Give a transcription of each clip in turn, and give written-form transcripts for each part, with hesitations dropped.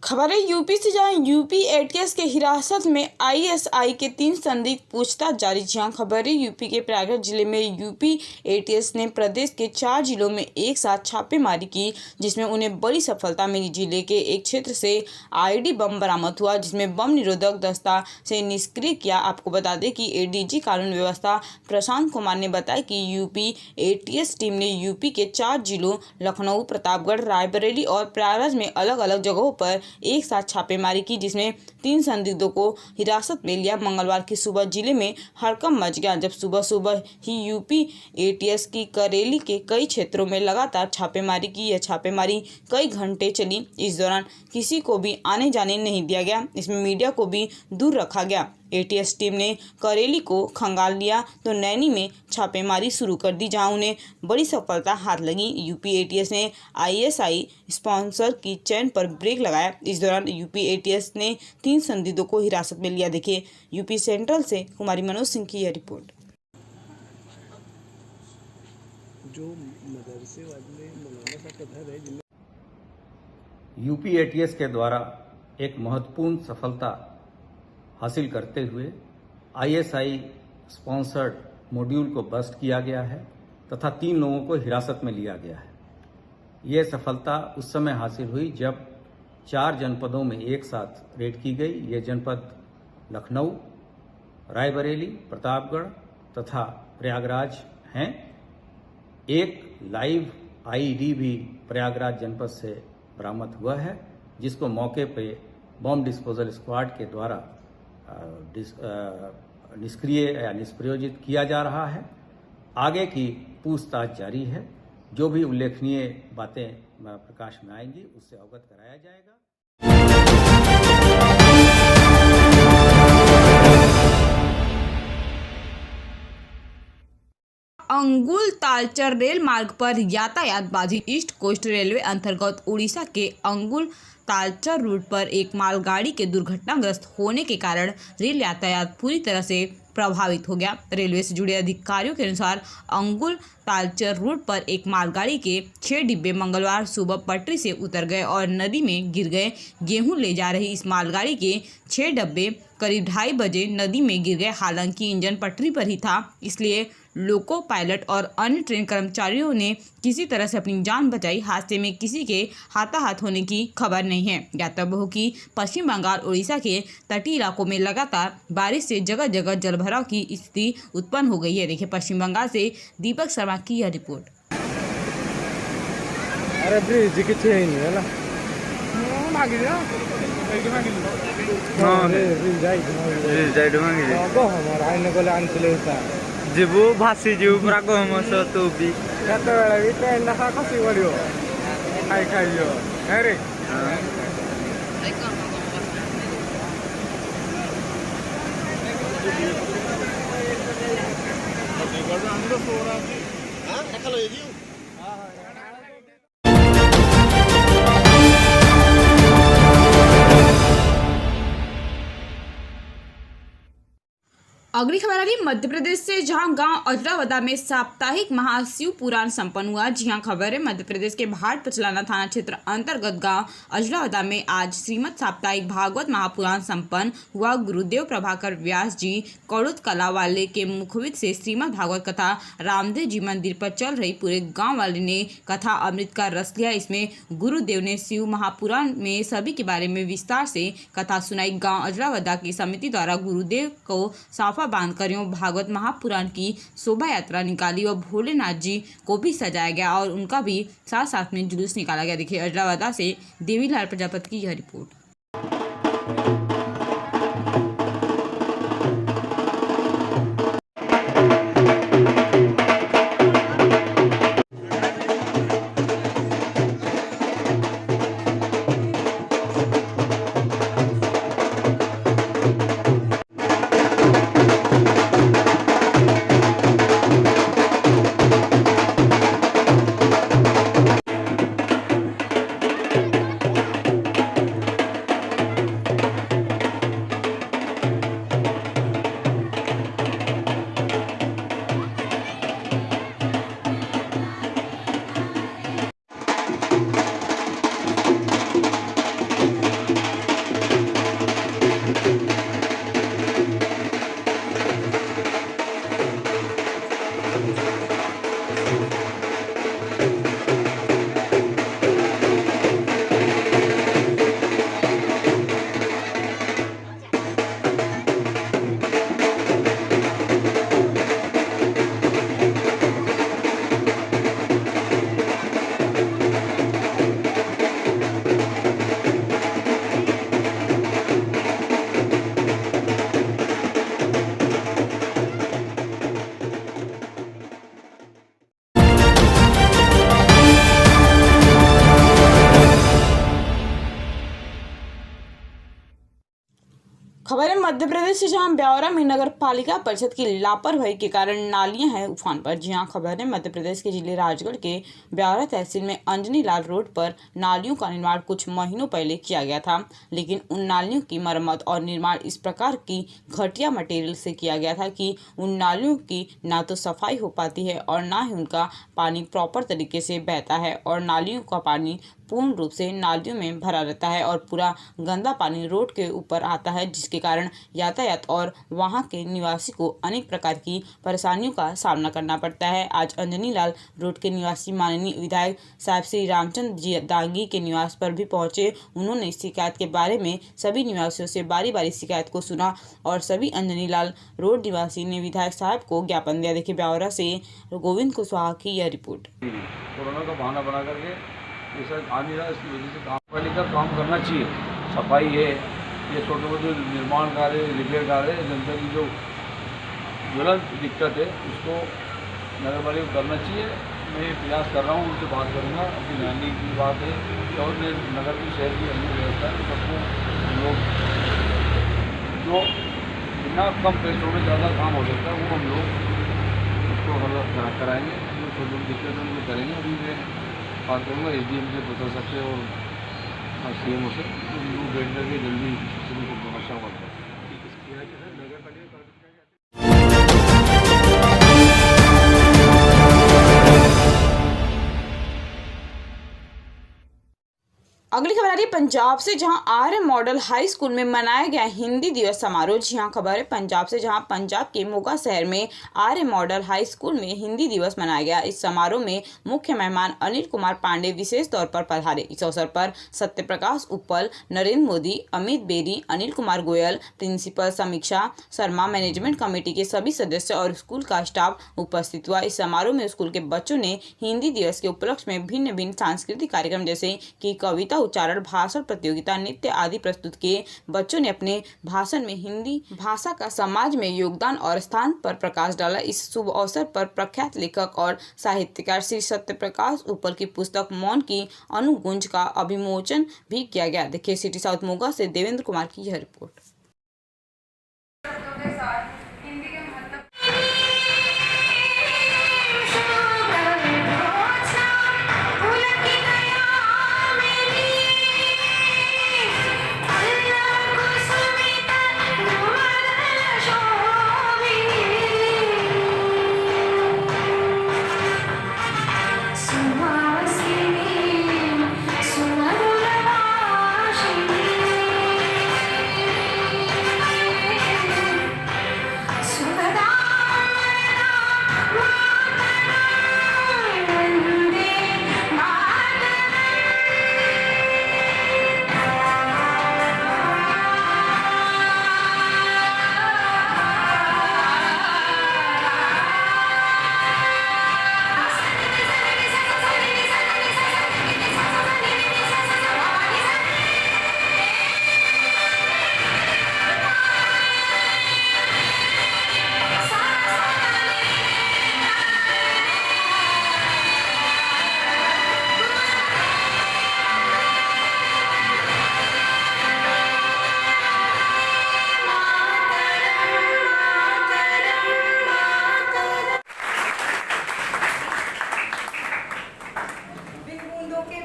खबर है यूपी से, जहां यूपी एटीएस के हिरासत में आईएसआई के 3 संदिग्ध पूछताछ जारी। जहां खबर है यूपी के प्रयागराज जिले में यूपी एटीएस ने प्रदेश के 4 जिलों में एक साथ छापेमारी की, जिसमें उन्हें बड़ी सफलता मिली। जिले के एक क्षेत्र से आईडी बम बरामद हुआ, जिसमें बम निरोधक दस्ता से निष्क्रिय किया। आपको बता दें कि एडीजी कानून व्यवस्था प्रशांत कुमार ने बताया कि यूपी एटीएस टीम ने यूपी के 4 जिलों लखनऊ, प्रतापगढ़, रायबरेली और प्रयागराज में अलग अलग जगहों पर एक साथ छापेमारी की, जिसमें 3 संदिग्धों को हिरासत में लिया। मंगलवार की सुबह जिले में हड़कंप मच गया, जब सुबह सुबह ही यूपी एटीएस की करेली के कई क्षेत्रों में लगातार छापेमारी की। यह छापेमारी कई घंटे चली। इस दौरान किसी को भी आने जाने नहीं दिया गया। इसमें मीडिया को भी दूर रखा गया। एटीएस टीम ने करेली को खंगाल लिया तो नैनी में छापेमारी शुरू कर दी, जहां उन्हें बड़ी सफलता हाथ लगी। यूपी एटीएस ने आईएसआई स्पॉन्सर की चेन पर ब्रेक लगाया। इस दौरान यूपी एटीएस ने 3 संदिग्धों को हिरासत में लिया। देखिए यूपी सेंट्रल से कुमारी मनोज सिंह की यह रिपोर्ट। जो मदरसे वाले मौलाना साहब का घर है, यूपी एटीएस के द्वारा एक महत्वपूर्ण सफलता हासिल करते हुए आईएसआई स्पॉन्सर्ड मॉड्यूल को बस्ट किया गया है तथा 3 लोगों को हिरासत में लिया गया है। यह सफलता उस समय हासिल हुई जब 4 जनपदों में एक साथ रेड की गई। ये जनपद लखनऊ, रायबरेली, प्रतापगढ़ तथा प्रयागराज हैं। एक लाइव आईईडी भी प्रयागराज जनपद से बरामद हुआ है, जिसको मौके पे बॉम्ब डिस्पोजल स्क्वाड के द्वारा निष्क्रिय या निष्प्रयोजित किया जा रहा है। आगे की पूछताछ जारी है। जो भी उल्लेखनीय बातें प्रकाश में आएंगी उससे अवगत कराया जाएगा। अंगुल तालचर रेल मार्ग पर यातायात बाधित। ईस्ट कोस्ट रेलवे अंतर्गत उड़ीसा के अंगुल तालचर रूट पर एक मालगाड़ी के दुर्घटनाग्रस्त होने के कारण रेल यातायात पूरी तरह से प्रभावित हो गया। रेलवे से जुड़े अधिकारियों के अनुसार अंगुल तालचर रूट पर एक मालगाड़ी के 6 डिब्बे मंगलवार सुबह पटरी से उतर गए और नदी में गिर गए। गेहूं ले जा रही इस मालगाड़ी के 6 डब्बे करीब 2:30 बजे नदी में गिर गए। हालांकि इंजन पटरी पर ही था, इसलिए लोको पायलट और अन्य ट्रेन कर्मचारियों ने किसी तरह से अपनी जान बचाई। हादसे में किसी के हाथाहाथ होने की खबर नहीं है। ज्ञातव्य हो कि पश्चिम बंगाल, उड़ीसा के तटीय इलाकों में लगातार बारिश से जगह जगह जलभराव की स्थिति उत्पन्न हो गई है। देखिए पश्चिम बंगाल से दीपक शर्मा की यह रिपोर्ट। अरे ब्रिज किथे हैनी हला मांगी जा हां रे ब्रिज जाई मांगी जा गो हमर आइने गले आनथिले होता जीवु भासी जीवु पूरा गहम सतो भी कत बेला भी ट्रेन नखा खसी पड़ियो खाई खाइयो अरे अगली खबर आ रही मध्य प्रदेश से, जहां गांव अजरावदा में साप्ताहिक महाशिव पुराण संपन्न हुआ। जी हां, खबर है मध्य प्रदेश के भाट पचलाना थाना क्षेत्र अंतर्गत गांव अजरावदा में आज श्रीमद साप्ताहिक भागवत महापुराण संपन्न हुआ। गुरुदेव प्रभाकर व्यास जी कड़ुत कला वाले के मुखवित से श्रीमद भागवत कथा रामदेव जी मंदिर पर चल रही। पूरे गाँव वाले ने कथा अमृत का रस लिया। इसमें गुरुदेव ने शिव महापुराण में सभी के बारे में विस्तार से कथा सुनाई। गाँव अजरावदा की समिति द्वारा गुरुदेव को साफा बांधकर भागवत महापुराण की शोभा यात्रा निकाली और भोलेनाथ जी को भी सजाया गया और उनका भी साथ साथ में जुलूस निकाला गया। देखिए अजरावदा से देवीलाल प्रजापति की यह रिपोर्ट। खबर है मध्य प्रदेश से, जहां ब्यावरा में नगर पालिका परिषद की लापरवाही के कारण नालियां हैं उफान पर। जी हां, खबर है मध्य प्रदेश के जिले राजगढ़ के ब्यावरा तहसील में अंजनी लाल रोड पर नालियों का निर्माण कुछ महीनों पहले किया गया था, लेकिन उन नालियों की मरम्मत और निर्माण इस प्रकार की घटिया मटेरियल से किया गया था कि उन नालियों की ना तो सफाई हो पाती है और ना ही उनका पानी प्रॉपर तरीके से बहता है, और नालियों का पानी पूर्ण रूप से नालियों में भरा रहता है और पूरा गंदा पानी रोड के ऊपर आता है, जिसके कारण यातायात और वहां के निवासी को अनेक प्रकार की परेशानियों का सामना करना पड़ता है। आज अंजनी लाल रोड के निवासी माननीय विधायक साहब श्री रामचंद्र जी दांगी के निवास पर भी पहुंचे। उन्होंने इस शिकायत के बारे में सभी निवासियों से बारी बारी शिकायत को सुना और सभी अंजनी लाल रोड निवासी ने विधायक साहब को ज्ञापन दिया। देखिए ब्यावरा से गोविंद कुशवाहा की यह रिपोर्ट। कोरोना का बहाना बना करके ये सब आ नहीं रहा, इसकी वजह से काम पालिका काम करना चाहिए। सफाई है, ये छोटे मोटे निर्माण कार्य, रिपेयर कार्य, जनता की जो ज्वलंत दिक्कत है उसको नगर पालिका को करना चाहिए। मैं प्रयास कर रहा हूँ, उनसे बात करूँगा। अपनी नानी की बात है और नगर की शहर की अन्य व्यवस्था है, सबको लोग जो बिना कम पैसों में ज़्यादा काम हो सकता है वो हम लोग उसको हल कराएँगे। जो छोटी मोटी दिक्कत है उनको करेंगे। अभी मैं बात करूँगा SDM से, प्रशासन सकते और CMO से, तो लोग बैठ करके जल्दी सभी को समस्या करते हैं। अगली खबर आ रही है पंजाब से, जहां आर्य मॉडल हाई स्कूल में मनाया गया हिंदी दिवस समारोह। जी हां, खबर है पंजाब से, जहां पंजाब के मोगा शहर में आर्य मॉडल हाई स्कूल में हिंदी दिवस मनाया गया। इस समारोह में मुख्य मेहमान अनिल कुमार पांडे विशेष तौर पर पधारे। इस अवसर पर सत्यप्रकाश उपल, नरेंद्र मोदी, अमित बेरी, अनिल कुमार गोयल, प्रिंसिपल समीक्षा शर्मा, मैनेजमेंट कमेटी के सभी सदस्य और स्कूल का स्टाफ उपस्थित हुआ। इस समारोह में स्कूल के बच्चों ने हिंदी दिवस के उपलक्ष्य में भिन्न भिन्न सांस्कृतिक कार्यक्रम जैसे कि कविता उच्चारण, भाषण प्रतियोगिता, नृत्य आदि प्रस्तुत किए। बच्चों ने अपने भाषण में हिंदी भाषा का समाज में योगदान और स्थान पर प्रकाश डाला। इस शुभ अवसर पर प्रख्यात लेखक और साहित्यकार श्री सत्यप्रकाश उपल की पुस्तक मौन की अनुगुंज का अभिमोचन भी किया गया। देखिए सिटी साउथ मोगा से देवेंद्र कुमार की यह रिपोर्ट।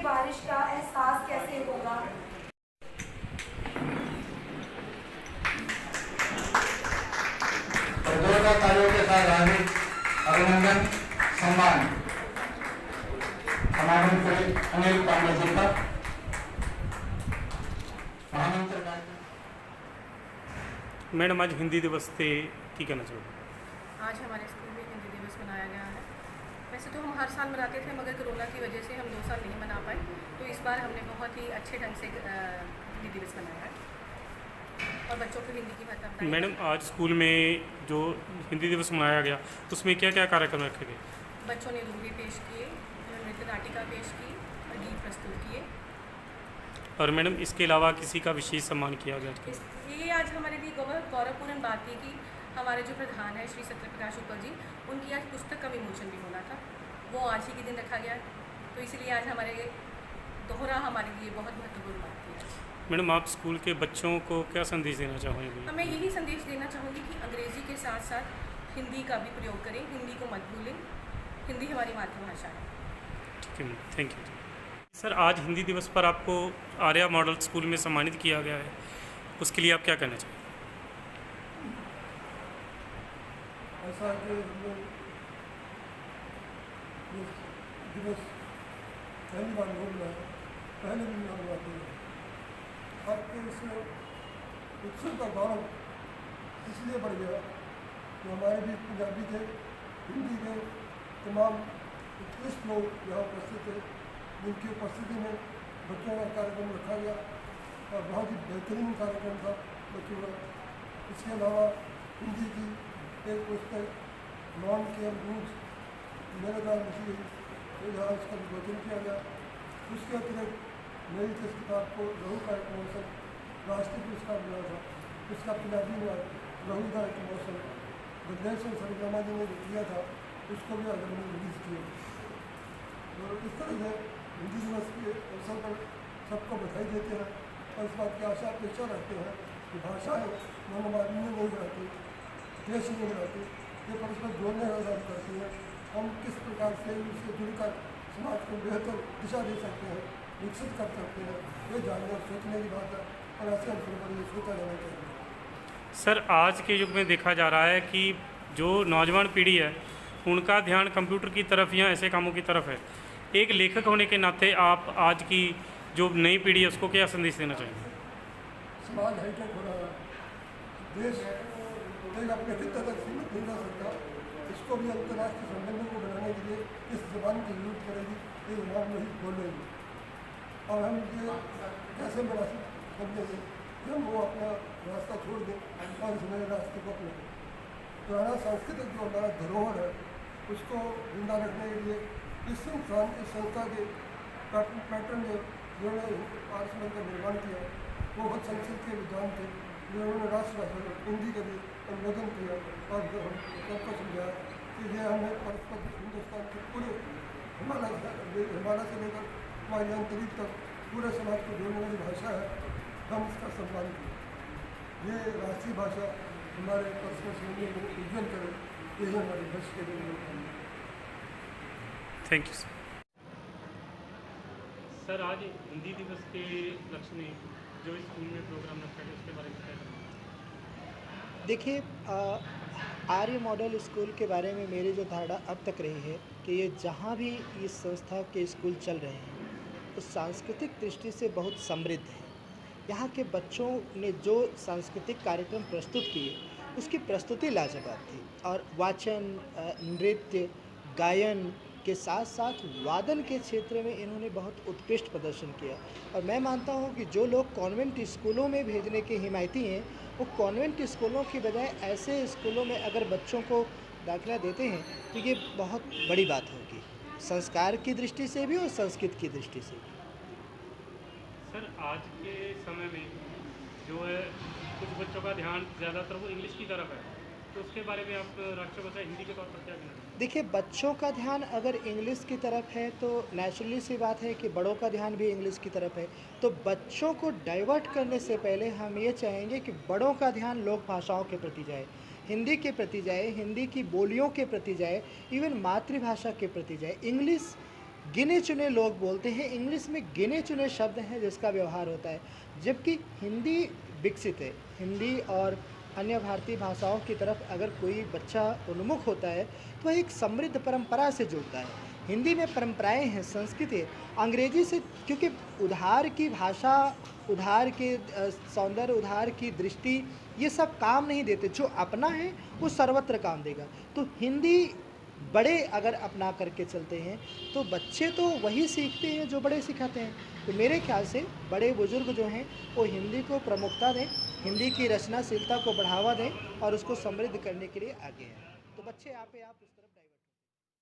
बारिश का एहसास कैसे होगा। प्रतियोगिता कार्यों के साथ धार्मिक अभिनंदन सम्मान समापन से अनिल पांडे जी का मैडम आज हिंदी दिवस थे, की कहना चाहोगे? आज हमारे स्कूल में हिंदी दिवस मनाया गया है। वैसे तो हम हर साल मनाते थे, मगर कोरोना की वजह से हम 2 साल नहीं मना पाए, तो इस बार हमने बहुत ही अच्छे ढंग से हिंदी दिवस मनाया है और बच्चों को हिंदी की महत्ता बताई। मैडम आज स्कूल में जो हिंदी दिवस मनाया गया तो उसमें क्या क्या कार्यक्रम रखे गए? बच्चों ने रूबी पेश किए, नृत्य नाटिका पेश की और गीत प्रस्तुत किए। और मैडम इसके अलावा किसी का विशेष सम्मान किया गया? ये आज हमारे लिए गौरवपूर्ण बात थी कि हमारे जो प्रधान है श्री सत्यप्रकाश उपल जी, उनकी आज पुस्तक का विमोचन भी होना था, वो आज ही के दिन रखा गया, तो इसलिए आज हमारे दोहरा हमारे लिए बहुत महत्वपूर्ण बात थी। मैडम आप स्कूल के बच्चों को क्या संदेश देना चाहोगे? मैं यही संदेश देना चाहूँगी कि अंग्रेज़ी के साथ साथ हिंदी का भी प्रयोग करें, हिंदी को मत भूलें। हिंदी हमारी मातृभाषा है। ठीक है, थैंक यू। सर आज हिंदी दिवस पर आपको आर्या मॉडल स्कूल में सम्मानित किया गया है, उसके लिए आप क्या कहना चाहेंगे? ऐसा कि हम लोग ये दिवस पहली बार हो रहा है, पहले दिन हम आते हैं। आपके इस उत्सव का गौरव इसलिए बढ़ गया कि हमारे भी पंजाबी के, हिंदी के तमाम उत्कृष्ट लोग यहाँ उपस्थित थे, जिनकी उपस्थिति में बच्चों का कार्यक्रम रखा गया और बहुत ही बेहतरीन कार्यक्रम था बच्चों का। इसके अलावा हिंदी की एक पुस्तक नॉन केयर रूज मेरे द्वारा लिखी गई, तो यहाँ इसका विमोचन किया गया। उसके अतिरिक्त मेरी जिस किताब को लहू का एक मौसम राष्ट्रीय पुरस्कार मिला था, उसका पंजाबी में लहू का एक मौसम गद्देश सरगमा जी ने जो किया था, उसको भी आज हमने रिलीज़ किया। तो इस तरह से हिंदी दिवस के अवसर पर सबको बधाई देते हैं और इस बात की आशा अपेक्षा रखते हैं कि भाषाएँ मनोमालिन्य नहीं रहती, देश नहीं रहती, ये परस्पर जोड़ने का काम करती हैं। हम किस प्रकार से इससे जुड़कर समाज को बेहतर दिशा दे सकते हैं, विकसित कर सकते हैं, ये जानने और सोचने की बात है और ऐसे अवसर पर ये सोचा जाना चाहिए। सर आज के युग में देखा जा रहा है कि जो नौजवान पीढ़ी है उनका ध्यान कंप्यूटर की तरफ या ऐसे कामों की तरफ है। एक लेखक होने के नाते आप आज की जो नई पीढ़ी है उसको क्या संदेश देना चाहेंगे? समाज हाईटेक हो रहा है, देश एक अपने खित्ते तक सीमित नहीं रह सकता, इसको भी अंतर्राष्ट्रीय संबंधों को बनाने के लिए इस जबान की जरूरत पड़ेगी, ये जबान नहीं बोलेगी। और हम ये कैसे बना समझेंगे कि हम वो अपना रास्ता छोड़ दें और इस नए रास्ते को अपनाएं। पुराना सांस्कृतिक जो हमारा धरोहर है उसको जिंदा रखने के लिए इस संस्था के पैटर्न जिन्होंने आर्य समाज का निर्माण किया, वो बहुत संस्कृत के विद्वान थे, जिन्होंने राष्ट्रभाषा हिंदी के लिए अनुमोदन किया और सबको समझाया कि ये हमें परस्पर हिंदुस्तान के पूरे हिमालय से लेकर हमारी अंतरिक्ष तक पूरे समाज को जोड़ने वाली भाषा है, हम इसका सम्मान करें। ये राष्ट्रीय भाषा हमारे परस्पर संबंधों को उज्जवल करे, यही हमारे देश के लिए। Thank you sir. आज हिंदी दिवस के लक्ष्य में जो स्कूल में प्रोग्राम रखा है उसके बारे में क्या कहना? देखिए, आर्य मॉडल स्कूल के बारे में मेरी जो धारणा अब तक रही है कि ये जहाँ भी इस संस्था के स्कूल चल रहे हैं तो सांस्कृतिक दृष्टि से बहुत समृद्ध है। यहाँ के बच्चों ने जो सांस्कृतिक कार्यक्रम प्रस्तुत किए उसकी प्रस्तुति लाजवाब थी और वाचन, नृत्य, गायन के साथ साथ वादन के क्षेत्र में इन्होंने बहुत उत्कृष्ट प्रदर्शन किया। और मैं मानता हूँ कि जो लोग कॉन्वेंट स्कूलों में भेजने के हिमायती हैं वो कॉन्वेंट स्कूलों की बजाय ऐसे स्कूलों में अगर बच्चों को दाखिला देते हैं तो ये बहुत बड़ी बात होगी, संस्कार की दृष्टि से भी और संस्कृत की दृष्टि से भी। सर आज के समय में जो है कुछ बच्चों का ध्यान ज़्यादातर वो इंग्लिश की तरफ है, तो उसके बारे में आप राष्ट्रभाषा हिंदी के तौर पर क्या कहना? देखिए, बच्चों का ध्यान अगर इंग्लिश की तरफ है तो नेचुरली सी बात है कि बड़ों का ध्यान भी इंग्लिश की तरफ है। तो बच्चों को डाइवर्ट करने से पहले हम ये चाहेंगे कि बड़ों का ध्यान लोक भाषाओं के प्रति जाए, हिंदी के प्रति जाए, हिंदी की बोलियों के प्रति जाए, इवन मातृभाषा के प्रति जाए। इंग्लिश गिने चुने लोग बोलते हैं, इंग्लिश में गिने चुने शब्द हैं जिसका व्यवहार होता है, जबकि हिंदी विकसित है। हिंदी और अन्य भारतीय भाषाओं की तरफ अगर कोई बच्चा उन्मुख होता है तो एक समृद्ध परंपरा से जुड़ता है। हिंदी में परंपराएं हैं, संस्कृति है। अंग्रेजी से क्योंकि उधार की भाषा, उधार के सौंदर्य, उधार की दृष्टि, ये सब काम नहीं देते। जो अपना है वो सर्वत्र काम देगा। तो हिंदी बड़े अगर अपना करके चलते हैं तो बच्चे तो वही सीखते हैं जो बड़े सिखाते हैं। तो मेरे ख्याल से बड़े बुजुर्ग जो हैं वो हिंदी को प्रमुखता दें, हिंदी की रचनाशीलता को बढ़ावा दें और उसको समृद्ध करने के लिए आगे हैं। तो बच्चे आप